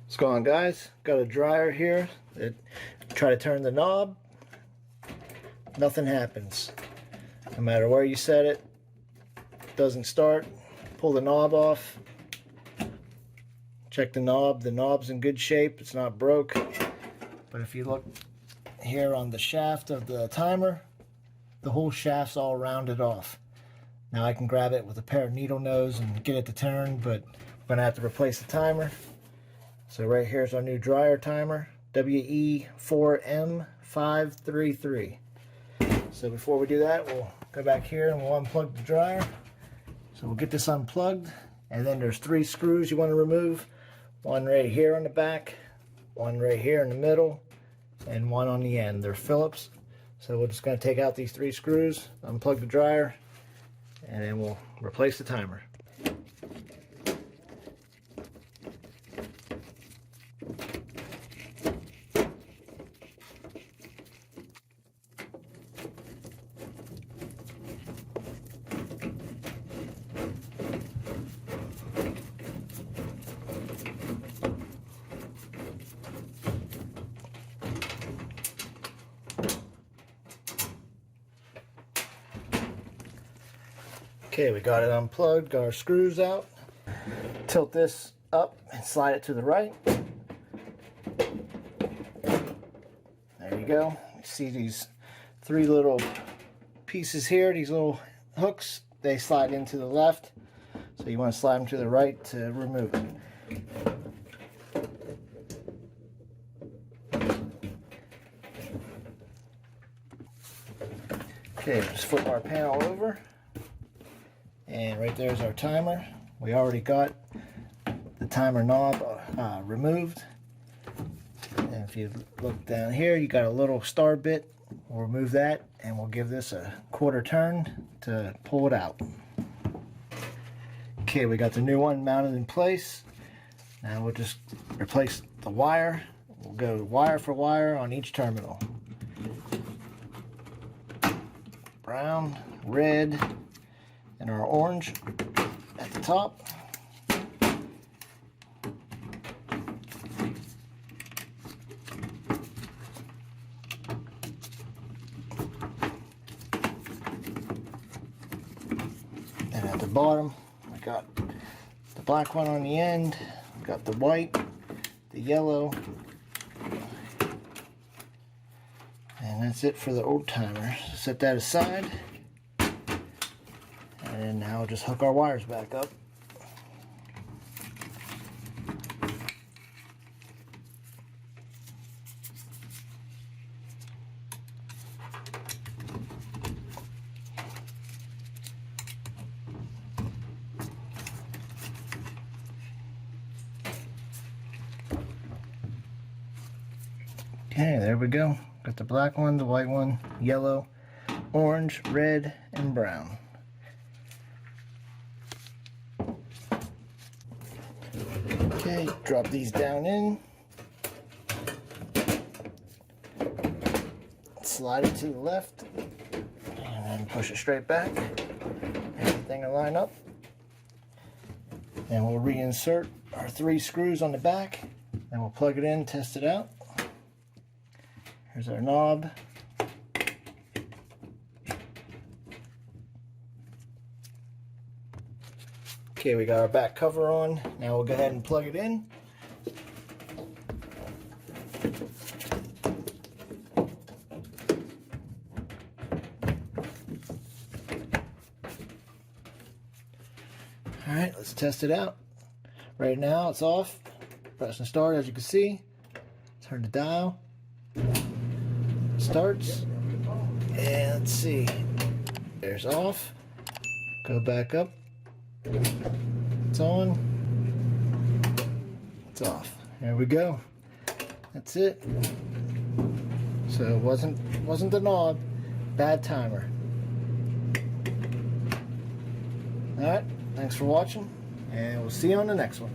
What's going on, guys? Got a dryer here. Try to turn the knob. Nothing happens. No matter where you set it, doesn't start. Pull the knob off. Check the knob. The knob's in good shape. It's not broke. But if you look here on the shaft of the timer, the whole shaft's all rounded off. Now I can grab it with a pair of needle nose and get it to turn, but I'm going to have to replace the timer. So right here's our new dryer timer, WE4M533. So before we do that, we'll go back here and we'll unplug the dryer. So we'll get this unplugged, and then there's 3 screws you want to remove. One right here on the back, one right here in the middle, and one on the end. They're Phillips. So we're just going to take out these 3 screws, unplug the dryer, and then we'll replace the timer. Okay, we got it unplugged, got our screws out. Tilt this up and slide it to the right. There you go. You see these 3 little pieces here, these little hooks, they slide into the left. So you want to slide them to the right to remove it. Okay, just flip our panel over. And right there's our timer. We already got the timer knob removed. And if you look down here, you got a little star bit. We'll remove that and we'll give this a 1/4 turn to pull it out. Okay, we got the new one mounted in place. Now we'll just replace the wire. We'll go wire for wire on each terminal. Brown, red, and our orange at the top. And at the bottom, I got the black one on the end, I got the white, the yellow, and that's it for the old timer. Set that aside. And now just hook our wires back up. Okay, there we go. Got the black one, the white one, yellow, orange, red, and brown. Okay, drop these down in. Slide it to the left. And then push it straight back. Everything will line up. And we'll reinsert our 3 screws on the back. And we'll plug it in, test it out. Here's our knob. Okay, we got our back cover on. Now we'll go ahead and plug it in. Alright, let's test it out. Right now it's off. Press and start, as you can see. Turn the dial. Starts. And let's see. There's off. Go back up. It's on. It's off. There we go. That's it. So it wasn't the knob. Bad timer. Alright, thanks for watching, and we'll see you on the next one.